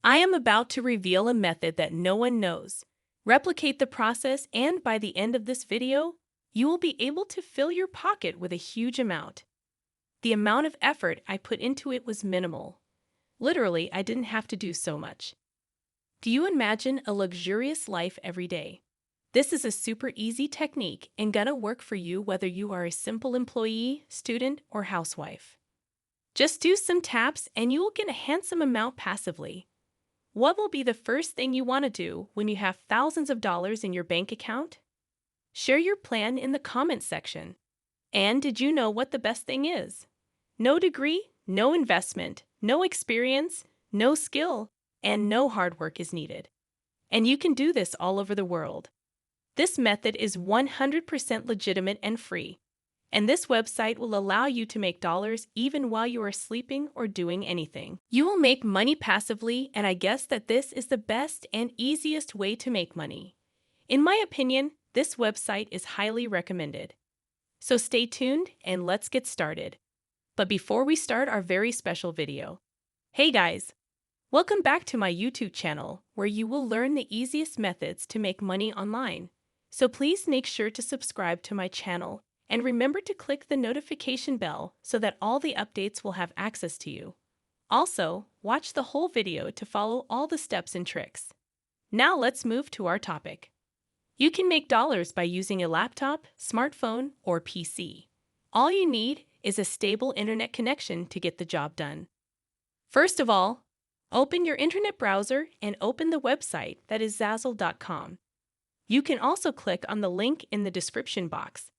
I am about to reveal a method that no one knows. Replicate the process, and by the end of this video, you will be able to fill your pocket with a huge amount. The amount of effort I put into it was minimal. Literally, I didn't have to do so much. Do you imagine a luxurious life every day? This is a super easy technique and gonna work for you whether you are a simple employee, student, or housewife. Just do some taps and you will get a handsome amount passively. What will be the first thing you want to do when you have thousands of dollars in your bank account? Share your plan in the comments section. And did you know what the best thing is? No degree, no investment, no experience, no skill, and no hard work is needed. And you can do this all over the world. This method is 100% legitimate and free. And this website will allow you to make dollars even while you are sleeping or doing anything. You will make money passively, and I guess that this is the best and easiest way to make money. In my opinion, this website is highly recommended. So stay tuned and let's get started. But before we start our very special video, hey guys! Welcome back to my YouTube channel where you will learn the easiest methods to make money online. So please make sure to subscribe to my channel and remember to click the notification bell so that all the updates will have access to you. Also, watch the whole video to follow all the steps and tricks. Now let's move to our topic. You can make dollars by using a laptop, smartphone, or PC. All you need is a stable internet connection to get the job done. First of all, open your internet browser and open the website that is Zazzle.com. You can also click on the link in the description box,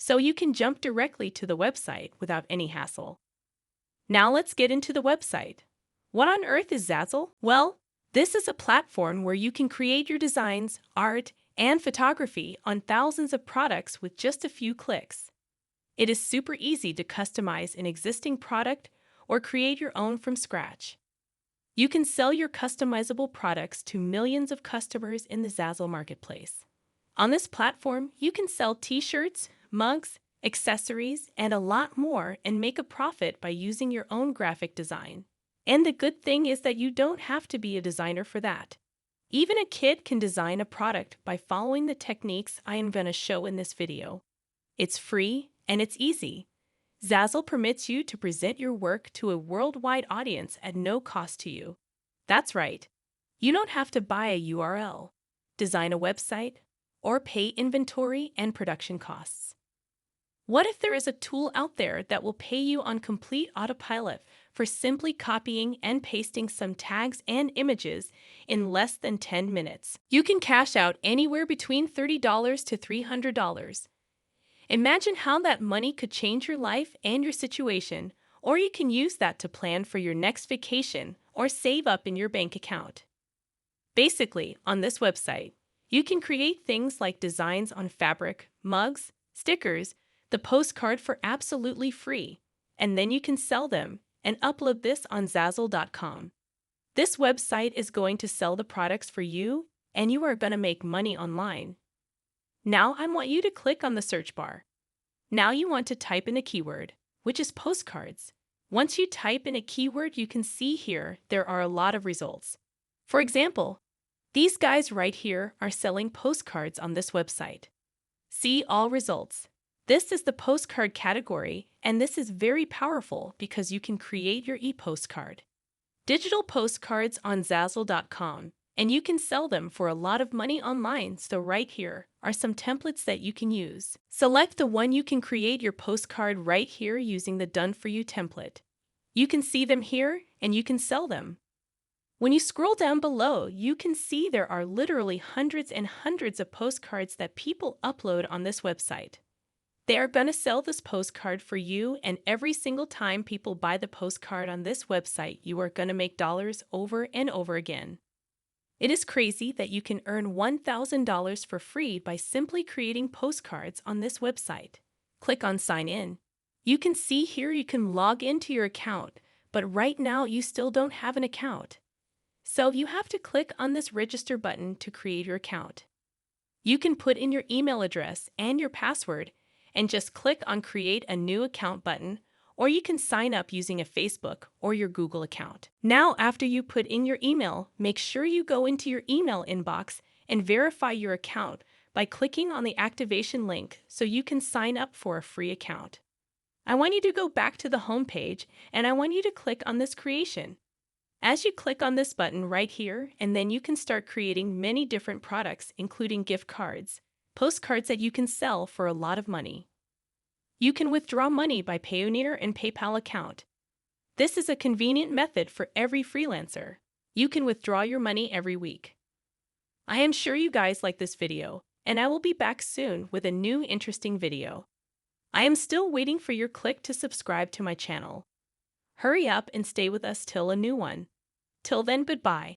so you can jump directly to the website without any hassle. Now let's get into the website. What on earth is Zazzle? Well, this is a platform where you can create your designs, art, and photography on thousands of products with just a few clicks. It is super easy to customize an existing product or create your own from scratch. You can sell your customizable products to millions of customers in the Zazzle Marketplace. On this platform, you can sell t-shirts, mugs, accessories, and a lot more and make a profit by using your own graphic design. And the good thing is that you don't have to be a designer for that. Even a kid can design a product by following the techniques I am going to show in this video. It's free and it's easy. Zazzle permits you to present your work to a worldwide audience at no cost to you. That's right. You don't have to buy a URL, design a website, or pay inventory and production costs. What if there is a tool out there that will pay you on complete autopilot for simply copying and pasting some tags and images in less than 10 minutes? You can cash out anywhere between $30 to $300. Imagine how that money could change your life and your situation, or you can use that to plan for your next vacation or save up in your bank account. Basically, on this website, you can create things like designs on fabric, mugs, stickers, the postcard for absolutely free, and then you can sell them and upload this on Zazzle.com. This website is going to sell the products for you, and you are going to make money online. Now I want you to click on the search bar. Now you want to type in a keyword, which is postcards. Once you type in a keyword, you can see here there are a lot of results. For example, these guys right here are selling postcards on this website. See all results. This is the postcard category, and this is very powerful because you can create your e-postcard. Digital postcards on Zazzle.com, and you can sell them for a lot of money online, so right here are some templates that you can use. Select the one you can create your postcard right here using the Done For You template. You can see them here, and you can sell them. When you scroll down below, you can see there are literally hundreds and hundreds of postcards that people upload on this website. They are going to sell this postcard for you, and every single time people buy the postcard on this website, you are going to make dollars over and over again. It is crazy that you can earn $1,000 for free by simply creating postcards on this website. Click on Sign In. You can see here you can log into your account, but right now you still don't have an account. So you have to click on this Register button to create your account. You can put in your email address and your password, and just click on Create a New Account button, or you can sign up using a Facebook or your Google account. Now, after you put in your email, make sure you go into your email inbox and verify your account by clicking on the activation link so you can sign up for a free account. I want you to go back to the home page and I want you to click on this creation. As you click on this button right here, and then you can start creating many different products, including gift cards, postcards that you can sell for a lot of money. You can withdraw money by Payoneer and PayPal account. This is a convenient method for every freelancer. You can withdraw your money every week. I am sure you guys like this video, and I will be back soon with a new interesting video. I am still waiting for your click to subscribe to my channel. Hurry up and stay with us till a new one. Till then, goodbye.